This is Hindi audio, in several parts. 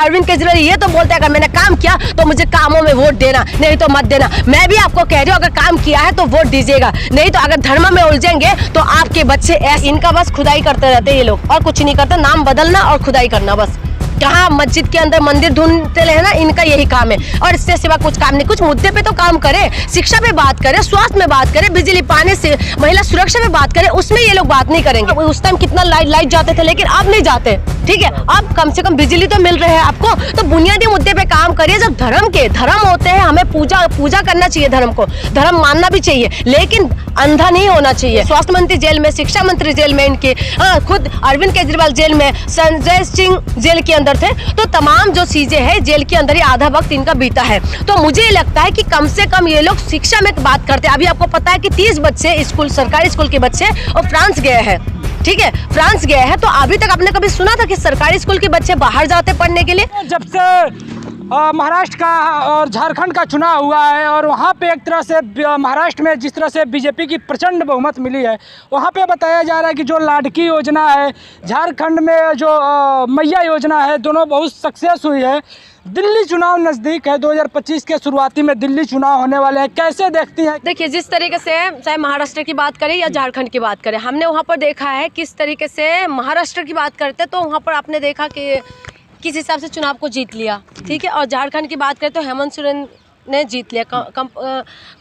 अरविंद केजरीवाल ये तो बोलते हैं अगर मैंने काम किया तो मुझे कामों में वोट देना, नहीं तो मत देना। मैं भी आपको कह रही हूँ अगर काम किया है तो वोट दीजिएगा, नहीं तो अगर धर्म में उलझेंगे तो आपके बच्चे इनका बस खुदाई करते रहते हैं ये लोग, और कुछ नहीं करते, नाम बदलना और खुदाई करना बस। कहाँ मस्जिद के अंदर मंदिर ढूंढते रहे ना, इनका यही काम है और इससे सिवा कुछ काम नहीं। कुछ मुद्दे पे तो काम करे, शिक्षा पे बात करे, स्वास्थ्य में बात करे, बिजली पानी से महिला सुरक्षा में बात करे, उसमें ये लोग बात नहीं करेंगे। उस टाइम कितना लाइट जाते थे लेकिन अब नहीं जाते, ठीक है। अब कम से कम बिजली तो मिल रहे हैं आपको, तो बुनियादी मुद्दे पे काम करिए। जब धर्म होते हैं, हमें पूजा करना चाहिए, धर्म को धर्म मानना भी चाहिए, लेकिन अंधा नहीं होना चाहिए। स्वास्थ्य मंत्री जेल में, शिक्षा मंत्री जेल में, इनके खुद अरविंद केजरीवाल जेल में, संजय सिंह जेल के अंदर थे, तो तमाम जो चीजें हैं जेल के अंदर ही आधा वक्त इनका बीता है। तो मुझे लगता है कि कम से कम ये लोग शिक्षा में बात करते हैं। अभी आपको पता है कि 30 बच्चे स्कूल, सरकारी स्कूल के बच्चे और फ्रांस गए हैं, ठीक है, फ्रांस गए हैं। तो अभी तक आपने कभी सुना था कि सरकारी स्कूल के बच्चे बाहर जाते पढ़ने के लिए? जब से महाराष्ट्र का और झारखंड का चुनाव हुआ है और वहाँ पे एक तरह से महाराष्ट्र में जिस तरह से बीजेपी की प्रचंड बहुमत मिली है, वहाँ पे बताया जा रहा है कि जो लाडकी योजना है, झारखंड में जो मैया योजना है, दोनों बहुत सक्सेस हुई है। दिल्ली चुनाव नज़दीक है, 2025 के शुरुआती में दिल्ली चुनाव होने वाले हैं, कैसे देखती हैं? देखिए, जिस तरीके से चाहे महाराष्ट्र की बात करें या झारखंड की बात करें, हमने वहाँ पर देखा है किस तरीके से महाराष्ट्र की बात करते तो वहाँ पर आपने देखा कि किस हिसाब से चुनाव को जीत लिया, ठीक है। और झारखंड की बात करें तो हेमंत सोरेन ने जीत लिया,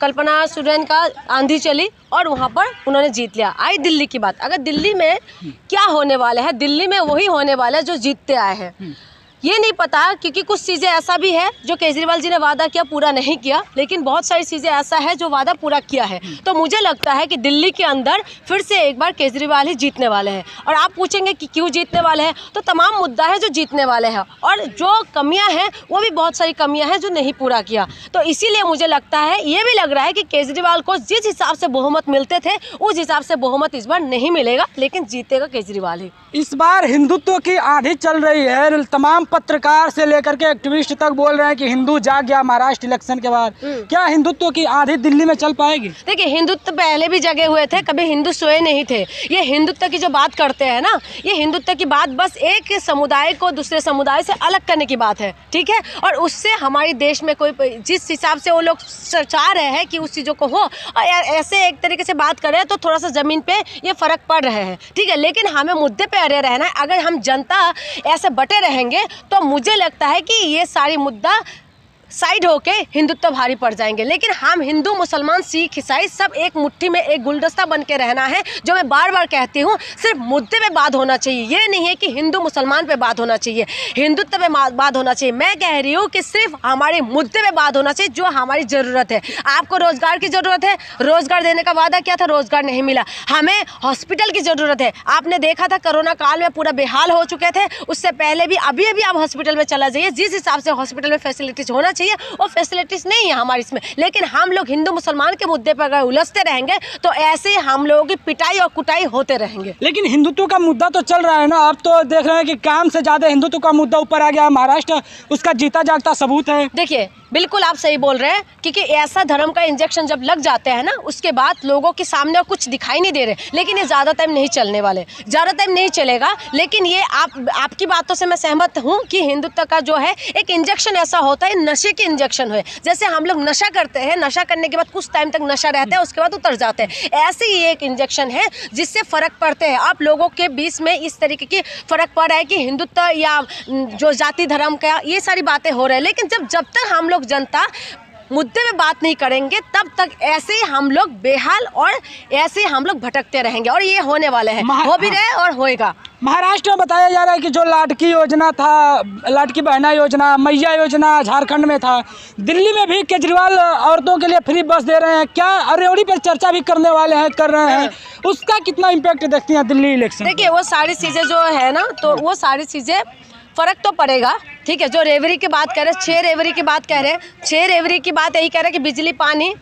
कल्पना सोरेन का आंधी चली और वहाँ पर उन्होंने जीत लिया। आई दिल्ली की बात, अगर दिल्ली में क्या होने वाला है, दिल्ली में वही होने वाला है जो जीतते आए हैं। ये नहीं पता, क्योंकि कुछ चीज़ें ऐसा भी है जो केजरीवाल जी ने वादा किया पूरा नहीं किया, लेकिन बहुत सारी चीज़ें ऐसा है जो वादा पूरा किया है। तो मुझे लगता है कि दिल्ली के अंदर फिर से एक बार केजरीवाल ही जीतने वाले हैं। और आप पूछेंगे कि क्यों जीतने वाले हैं, तो तमाम मुद्दा है जो जीतने वाले हैं, और जो कमियां हैं वो भी बहुत सारी कमियां हैं जो नहीं पूरा किया। तो इसीलिए मुझे लगता है, ये भी लग रहा है कि केजरीवाल को जिस हिसाब से बहुमत मिलते थे उस हिसाब से बहुमत इस बार नहीं मिलेगा, लेकिन जीतेगा केजरीवाल ही। इस बार हिंदुत्व की आंधी चल रही है, तमाम पत्रकार से लेकर के एक्टिविस्ट तक बोल रहे हैं कि हिंदू जाग गया महाराष्ट्र इलेक्शन के बाद। क्या हिंदुत्व की आंधी दिल्ली में चल पाएगी? देखिए, हिंदुत्व पहले भी जगे हुए थे, कभी हिंदू सोए नहीं थे। ये हिंदुत्व की जो बात करते हैं ना, ये हिंदुत्व की बात बस एक समुदाय को दूसरे समुदाय से अलग करने की बात है, ठीक है। और उससे हमारे देश में कोई, जिस हिसाब से वो लोग चाह रहे हैं कि उस चीज़ों को हो, ऐसे एक तरीके से बात करें तो थोड़ा सा ज़मीन पे ये फ़र्क पड़ रहे हैं, ठीक है। लेकिन हमें मुद्दे पे अड़े रहना है। अगर हम जनता ऐसे बटे रहेंगे तो मुझे लगता है कि ये सारी मुद्दा साइड होके हिंदुत्व भारी पड़ जाएंगे। लेकिन हम हिंदू, मुसलमान, सिख, ईसाई सब एक मुट्ठी में एक गुलदस्ता बन के रहना है। जो मैं बार बार कहती हूँ, सिर्फ मुद्दे पे बात होना चाहिए। ये नहीं है कि हिंदू मुसलमान पे बात होना चाहिए, हिंदुत्व पे बात होना चाहिए। मैं कह रही हूँ कि सिर्फ हमारे मुद्दे पे बात होना चाहिए, जो हमारी ज़रूरत है। आपको रोज़गार की ज़रूरत है, रोज़गार देने का वादा किया था, रोज़गार नहीं मिला। हमें हॉस्पिटल की ज़रूरत है, आपने देखा था कोरोना काल में पूरा बेहाल हो चुके थे। उससे पहले भी अभी आप हॉस्पिटल में चला जाइए, जिस हिसाब से हॉस्पिटल में फैसिलिटीज़ होना चाहिए वो फैसिलिटीज नहीं है हमारे इसमें। लेकिन हम लोग हिंदू मुसलमान के मुद्दे पर अगर उलझते रहेंगे तो ऐसे हम लोगों की पिटाई और कुटाई होते रहेंगे। लेकिन हिंदुत्व का मुद्दा तो चल रहा है ना, आप तो देख रहे हैं कि काम से ज़्यादा हिंदुत्व का मुद्दा ऊपर आ गया। महाराष्ट्र उसका जीता जागता सबूत है। देखिए, बिल्कुल आप सही बोल रहे हैं, क्योंकि ऐसा धर्म का इंजेक्शन जब लग जाते हैं ना, उसके बाद लोगों के सामने कुछ दिखाई नहीं दे रहे। लेकिन ये ज़्यादा टाइम नहीं चलने वाले, ज़्यादा टाइम नहीं चलेगा। लेकिन ये आपकी बातों से मैं सहमत हूँ कि हिंदुत्व का जो है एक इंजेक्शन ऐसा होता है, नशे के इंजेक्शन है। जैसे हम लोग नशा करते हैं, नशा करने के बाद कुछ टाइम तक नशा रहता है, उसके बाद उतर जाते हैं। ऐसे ही एक इंजेक्शन है जिससे फ़र्क पड़ते हैं। आप लोगों के बीच में इस तरीके की फ़र्क पड़ रहा है कि हिंदुत्व या जो जाति धर्म का, ये सारी बातें हो रही है। लेकिन जब तक हम लोग जनता मुद्दे में बात नहीं करेंगे, तब तक ऐसे ही हम लोग बेहाल और ऐसे ही हम लोग भटकते रहेंगे, और ये होने वाले हैं, हो भी रहे और होएगा। महाराष्ट्र में बताया जा रहा है कि जो लाडकी योजना था, लाडकी बहना योजना, मैया योजना झारखंड में था, दिल्ली में भी केजरीवाल औरतों के लिए फ्री बस दे रहे हैं। क्या अरेवड़ी पर चर्चा भी करने वाले हैं, कर रहे हैं, उसका कितना इम्पैक्ट देखती हैं दिल्ली इलेक्शन? देखिए, वो सारी चीज़ें जो है ना, तो वो सारी चीज़ें फ़र्क तो पड़ेगा, ठीक है। जो रेवरी की बात कर रहे हैं, 6 रेवरी की बात कह रहे हैं, 6 रेवरी की बात यही कह रहे हैं कि बिजली, पानी,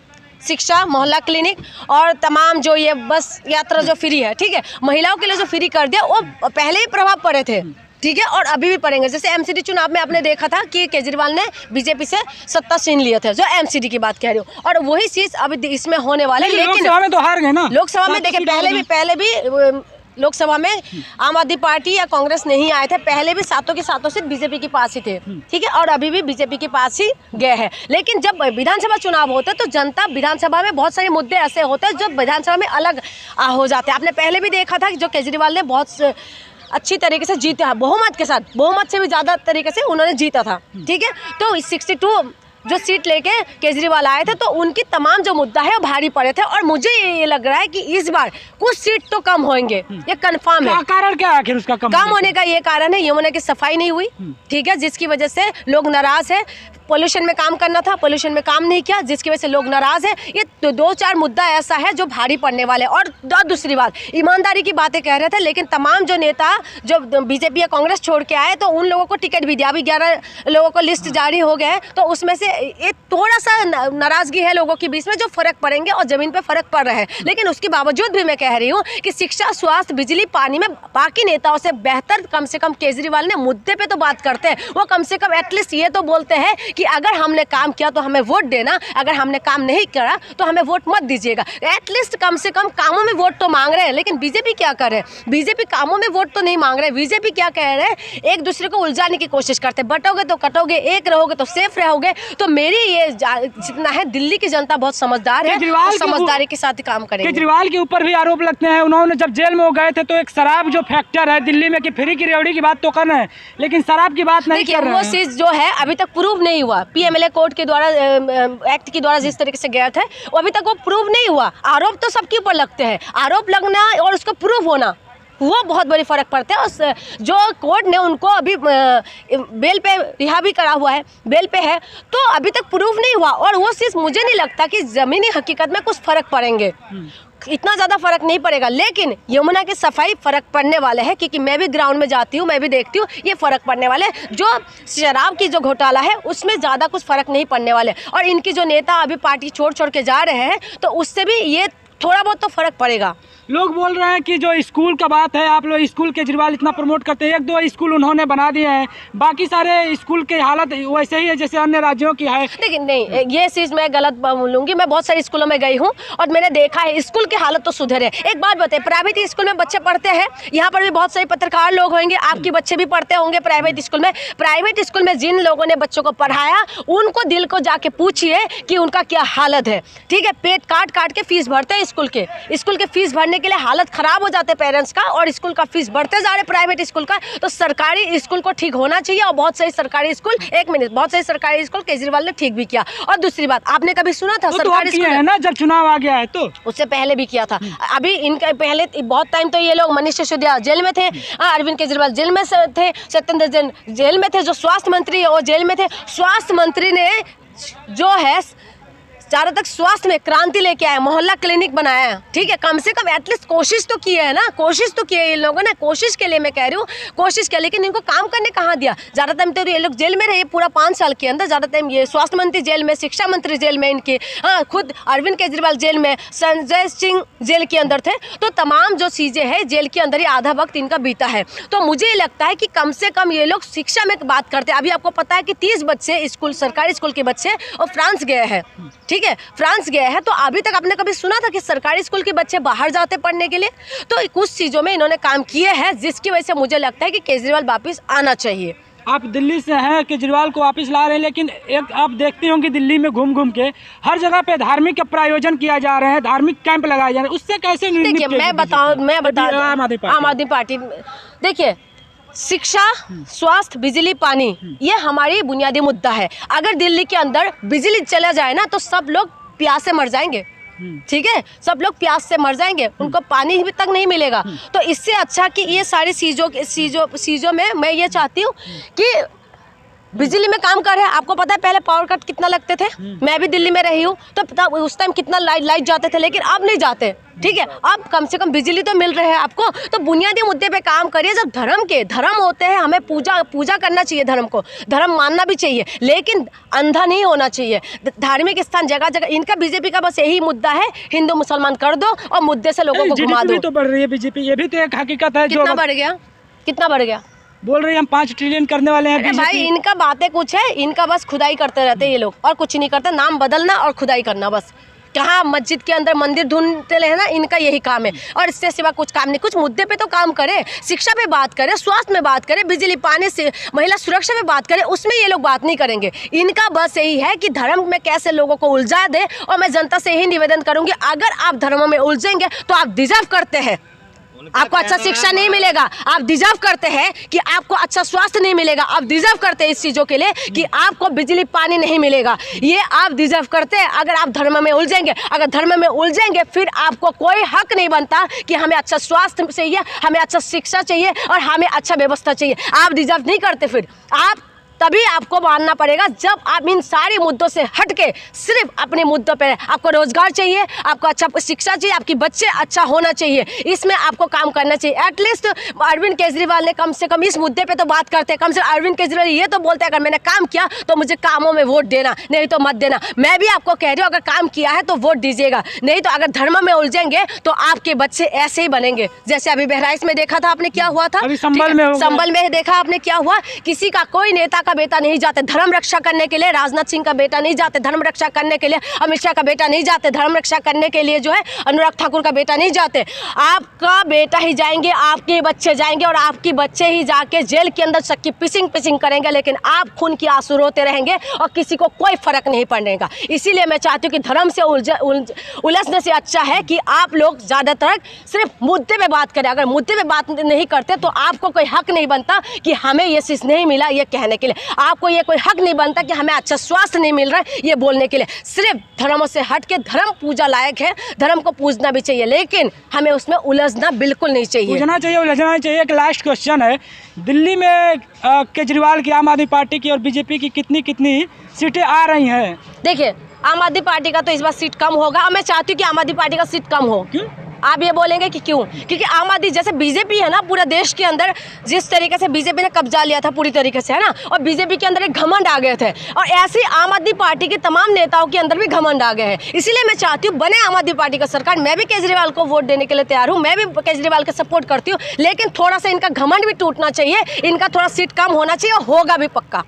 शिक्षा, मोहल्ला क्लिनिक और तमाम जो ये बस यात्रा जो फ्री है, ठीक है। महिलाओं के लिए जो फ्री कर दिया, वो पहले ही प्रभाव पड़े थे, ठीक है, और अभी भी पड़ेंगे। जैसे एमसीडी चुनाव में आपने देखा था कि केजरीवाल ने बीजेपी से सत्ता छीन लिए थे, जो एमसीडी की बात कह रही हूँ, और वही चीज़ अभी इसमें होने वाले। लेकिन लोकसभा में तो हार गए ना। लोकसभा में देखिए, पहले भी लोकसभा में आम आदमी पार्टी या कांग्रेस नहीं आए थे। पहले भी सातों के सातों सीट बीजेपी के पास ही थे, ठीक है, और अभी भी बीजेपी के पास ही गए हैं। लेकिन जब विधानसभा चुनाव होते हैं तो जनता विधानसभा में बहुत सारे मुद्दे ऐसे होते हैं जो विधानसभा में अलग हो जाते हैं। आपने पहले भी देखा था कि जो केजरीवाल ने बहुत अच्छी तरीके से जीता, बहुमत के साथ, बहुमत से भी ज़्यादा तरीके से उन्होंने जीता था, ठीक है। तो 62 जो सीट लेके केजरीवाल आए थे तो उनकी तमाम जो मुद्दा है वो भारी पड़े थे, और मुझे ये लग रहा है कि इस बार कुछ सीट तो कम होंगे, ये कंफर्म है। कारण क्या है आखिर उसका कम होने का? ये कारण है यमुना की सफाई नहीं हुई, ठीक है, जिसकी वजह से लोग नाराज है। पोल्यूशन में काम करना था, पोल्यूशन में काम नहीं किया, जिसकी वजह से लोग नाराज है। ये तो 2-4 मुद्दा ऐसा है जो भारी पड़ने वाले। और दूसरी बात, ईमानदारी की बातें कह रहे थे, लेकिन तमाम जो नेता जो बीजेपी या कांग्रेस छोड़ के आए तो उन लोगों को टिकट भी दिया। अभी 11 लोगों को लिस्ट जारी हो गए, तो उसमें से ये थोड़ा सा नाराजगी है लोगों के बीच में, जो फर्क पड़ेंगे और जमीन पर फर्क पड़ रहा है। लेकिन उसके बावजूद भी मैं कह रही हूँ कि शिक्षा, स्वास्थ्य, बिजली, पानी में बाकी नेताओं से बेहतर कम से कम केजरीवाल ने मुद्दे पे तो बात करते हैं। वो कम से कम एटलीस्ट ये तो बोलते हैं कि अगर हमने काम किया तो हमें वोट देना, अगर हमने काम नहीं करा तो हमें वोट मत दीजिएगा। एटलीस्ट कम से कम कामों में वोट तो मांग रहे हैं। लेकिन बीजेपी क्या कर रहे हैं? बीजेपी कामों में वोट तो नहीं मांग रहे। बीजेपी क्या कह रहे हैं? एक दूसरे को उलझाने की कोशिश करते हैं। बटोगे तो कटोगे, एक रहोगे तो सेफ रहोगे। तो मेरी ये जितना है, दिल्ली की जनता बहुत समझदार है और समझदारी के साथ काम करेगी। केजरीवाल के ऊपर भी आरोप लगते हैं, उन्होंने जब जेल में गए थे तो एक शराब जो फैक्टर है दिल्ली में कि फ्री की रेवड़ी की बात तो करना है, लेकिन शराब की बात नहीं कर रहे हैं। वो चीज जो है अभी तक प्रूव नहीं हुआ। पीएमएलए कोर्ट के द्वारा, एक्ट के द्वारा जिस तरीके से गए थे, वो अभी तक वो प्रूव नहीं हुआ। आरोप तो सबके ऊपर लगते हैं, आरोप लगना और उसको प्रूव होना, वो बहुत बड़ी फर्क पड़ता है। उस जो कोर्ट ने उनको अभी बेल पे रिहा भी करा हुआ है, बेल पे है, तो अभी तक प्रूव नहीं हुआ। और वो चीज़ मुझे नहीं लगता कि ज़मीनी हकीकत में कुछ फ़र्क पड़ेंगे, इतना ज़्यादा फ़र्क नहीं पड़ेगा। लेकिन यमुना की सफाई फ़र्क पड़ने वाले हैं, क्योंकि मैं भी ग्राउंड में जाती हूँ, मैं भी देखती हूँ, ये फ़र्क पड़ने वाले हैं। जो शराब की जो घोटाला है उसमें ज़्यादा कुछ फ़र्क नहीं पड़ने वाले। और इनकी जो नेता अभी पार्टी छोड़ के जा रहे हैं, तो उससे भी ये थोड़ा बहुत तो फ़र्क पड़ेगा। लोग बोल रहे हैं कि जो स्कूल का बात है, आप लोग स्कूल केजरीवाल इतना प्रमोट करते हैं, 1-2 स्कूल उन्होंने बना दिए हैं, बाकी सारे स्कूल की हालत वैसे ही है जैसे अन्य राज्यों की है। लेकिन नहीं, ये चीज़ मैं गलत बोलूँगी। मैं बहुत सारे स्कूलों में गई हूँ और मैंने देखा है स्कूल की हालत तो सुधरे। एक बात बताइए, प्राइवेट स्कूल में बच्चे पढ़ते हैं, यहाँ पर भी बहुत सारे पत्रकार लोग होंगे, आपके बच्चे भी पढ़ते होंगे प्राइवेट स्कूल में। प्राइवेट स्कूल में जिन लोगों ने बच्चों को पढ़ाया, उनको दिल को जाके पूछिए कि उनका क्या हालत है, ठीक है। पेट काट के फीस भरते हैं स्कूल के फीस भरने के लिए हालत खराब हो जाते हैं पेरेंट्स का, और स्कूल का फीस बढ़ते जा रहे प्राइवेट स्कूल का। तो सरकारी स्कूल को ठीक होना चाहिए। और बहुत सारे सरकारी स्कूल, बहुत सारे सरकारी स्कूल केजरीवाल ने ठीक भी किया। और दूसरी बात, आपने कभी सुना था सरकारी स्कूल है ना, जब चुनाव आ गया है तो उससे पहले भी किया था। अभी इनका पहले बहुत टाइम तो ये लोग, मनीष सिसोदिया जेल में थे, अरविंद केजरीवाल जेल में थे, सत्येंद्र जैन जेल में थे, जो स्वास्थ्य मंत्री है वो जेल में थे। स्वास्थ्य मंत्री ने जो है चारों तक स्वास्थ्य में क्रांति लेके आया, मोहल्ला क्लिनिक बनाया है, ठीक है। कम से कम एटलीस्ट कोशिश तो की है ना, कोशिश तो की है इन लोगों ने। कोशिश के लिए मैं कह रही हूँ, कोशिश किया, लेकिन इनको काम करने कहाँ दिया। ज़्यादा टाइम तो ये लोग जेल में रहे, पूरा 5 साल के अंदर। ज़्यादा टाइम ये स्वास्थ्य मंत्री जेल में, शिक्षा मंत्री जेल में इनके, हाँ, खुद अरविंद केजरीवाल जेल में, संजय सिंह जेल के अंदर थे। तो तमाम जो चीज़ें हैं जेल के अंदर ही आधा वक्त इनका बीता है। तो मुझे ये लगता है कि कम से कम ये लोग शिक्षा में बात करते हैं। अभी आपको पता है कि 30 बच्चे स्कूल, सरकारी स्कूल के बच्चे और फ्रांस गए हैं, ठीक है, फ्रांस गए हैं। तो अभी तक आपने कभी सुना था कि सरकारी स्कूल के बच्चे बाहर जाते पढ़ने के लिए? तो कुछ चीज़ों में इन्होंने काम किए हैं, जिसकी वजह से मुझे लगता है कि केजरीवाल वापस आना चाहिए। आप दिल्ली से हैं, केजरीवाल को वापस ला रहे हैं, लेकिन एक आप देखते होंगे दिल्ली में घूम के हर जगह पे धार्मिक प्रायोजन किया जा रहे हैं, धार्मिक कैंप लगाए जा रहे हैं, उससे कैसे? देखिए, मैं बताऊँ आम आदमी पार्टी, देखिए, शिक्षा, स्वास्थ्य, बिजली, पानी, ये हमारी बुनियादी मुद्दा है। अगर दिल्ली के अंदर बिजली चला जाए ना, तो सब लोग प्यास से मर जाएंगे, ठीक है, सब लोग प्यास से मर जाएंगे, उनको पानी भी तक नहीं मिलेगा। तो इससे अच्छा कि ये सारी चीज़ों में मैं ये चाहती हूँ कि बिजली में काम कर रहे हैं। आपको पता है पहले पावर कट कितना लगते थे, मैं भी दिल्ली में रही हूँ, तो उस टाइम कितना लाइट जाते थे, लेकिन अब नहीं जाते, ठीक है। अब कम से कम बिजली तो मिल रहे हैं आपको। तो बुनियादी मुद्दे पे काम करिए। जब धर्म होते हैं, हमें पूजा करना चाहिए, धर्म को धर्म मानना भी चाहिए, लेकिन अंधा नहीं होना चाहिए। धार्मिक स्थान जगह जगह, इनका बीजेपी का बस यही मुद्दा है, हिंदू मुसलमान कर दो और मुद्दे से लोगों को घुमा दो। तो बढ़ रही है बीजेपी, ये भी तो एक हकीकत है। कितना बढ़ गया बोल रहे हैं हम 5 ट्रिलियन करने वाले हैं। भाई, इनका बातें कुछ है, इनका बस खुदाई करते रहते हैं ये लोग, और कुछ नहीं करते। नाम बदलना और खुदाई करना, बस कहाँ मस्जिद के अंदर मंदिर ढूंढते रहे ना, इनका यही काम है और इससे सिवा कुछ काम नहीं। कुछ मुद्दे पे तो काम करें, शिक्षा पे बात करें, स्वास्थ्य में बात करें, बिजली पानी से महिला सुरक्षा में बात करें, उसमें ये लोग बात नहीं करेंगे। इनका बस यही है कि धर्म में कैसे लोगों को उलझा दे। और मैं जनता से यही निवेदन करूंगी, अगर आप धर्म में उलझेंगे तो आप डिजर्व करते हैं, आपको अच्छा शिक्षा नहीं मिलेगा, आप डिजर्व करते हैं कि आपको अच्छा स्वास्थ्य नहीं मिलेगा, आप डिजर्व करते हैं इस चीज़ों के लिए कि आपको बिजली पानी नहीं मिलेगा, ये आप डिजर्व करते हैं अगर आप धर्म में उलझेंगे। अगर धर्म में उलझेंगे फिर आपको कोई हक नहीं बनता कि हमें अच्छा स्वास्थ्य चाहिए, हमें अच्छा शिक्षा चाहिए और हमें अच्छा व्यवस्था चाहिए। आप डिजर्व नहीं करते, फिर आप तभी आपको मानना पड़ेगा जब आप इन सारे मुद्दों से हटके सिर्फ अपने मुद्दों पे, आपको रोजगार चाहिए, आपको अच्छा शिक्षा चाहिए, आपकी बच्चे अच्छा होना चाहिए, इसमें आपको काम करना चाहिए। एटलीस्ट अरविंद केजरीवाल ने कम से कम इस मुद्दे पे तो बात करते हैं। कम से कम अरविंद केजरीवाल ये तो बोलते हैं अगर मैंने काम किया तो मुझे कामों में वोट देना, नहीं तो मत देना। मैं भी आपको कह रही हूँ अगर काम किया है तो वोट दीजिएगा, नहीं तो अगर धर्म में उलझेंगे तो आपके बच्चे ऐसे ही बनेंगे जैसे अभी बहराइच में देखा था आपने क्या हुआ था, संभल में देखा आपने क्या हुआ। किसी का कोई नेता का बेटा नहीं जाते धर्म रक्षा करने के लिए, राजनाथ सिंह का बेटा नहीं जाते धर्म रक्षा करने के लिए, अमित शाह का बेटा नहीं जाते धर्म रक्षा करने के लिए, जो है अनुराग ठाकुर का बेटा नहीं जाते। आपका बेटा ही जाएंगे, आपके बच्चे जाएंगे और आपके बच्चे ही जाके जेल के अंदर चक्की पिसिंग करेंगे, लेकिन आप खून की आंसू रोते रहेंगे और किसी को कोई फर्क नहीं पड़ेगा। इसीलिए मैं चाहती हूँ कि धर्म से उलझने से अच्छा है कि आप लोग ज़्यादातर सिर्फ मुद्दे पे बात करें। अगर मुद्दे पे बात नहीं करते तो आपको कोई हक नहीं बनता कि हमें ये चीज़ नहीं मिला ये कहने के लिए, आपको ये कोई हक नहीं बनता कि हमें अच्छा स्वास्थ्य नहीं मिल रहा है ये बोलने के लिए। सिर्फ धर्मों से हट के, धर्म पूजा लायक है, धर्म को पूजना भी चाहिए, लेकिन हमें उसमें उलझना बिल्कुल नहीं चाहिए। पूजना चाहिए, उलझना चाहिए। एक लास्ट क्वेश्चन है, दिल्ली में केजरीवाल की, आम आदमी पार्टी की और बीजेपी की कितनी सीटें आ रही हैं? देखिए आम आदमी पार्टी का तो इस बार सीट कम होगा और मैं चाहती हूँ कि आम आदमी पार्टी का सीट कम हो। क्यों? आप ये बोलेंगे कि क्यों? क्योंकि आम आदमी जैसे बीजेपी है ना, पूरे देश के अंदर जिस तरीके से बीजेपी ने कब्जा लिया था पूरी तरीके से, है ना, और बीजेपी के अंदर एक घमंड आ गए थे और ऐसे ही आम आदमी पार्टी के तमाम नेताओं के अंदर भी घमंड आ गए हैं। इसीलिए मैं चाहती हूँ बने आम आदमी पार्टी का सरकार। मैं भी केजरीवाल को वोट देने के लिए तैयार हूँ, मैं भी केजरीवाल का सपोर्ट करती हूँ, लेकिन थोड़ा सा इनका घमंड भी टूटना चाहिए, इनका थोड़ा सीट कम होना चाहिए और होगा भी पक्का,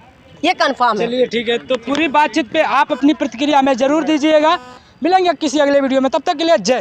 ये कन्फर्म है। चलिए ठीक है, तो पूरी बातचीत पे आप अपनी प्रतिक्रिया हमें जरूर दीजिएगा। मिलेंगे किसी अगले वीडियो में, तब तक के लिए जय।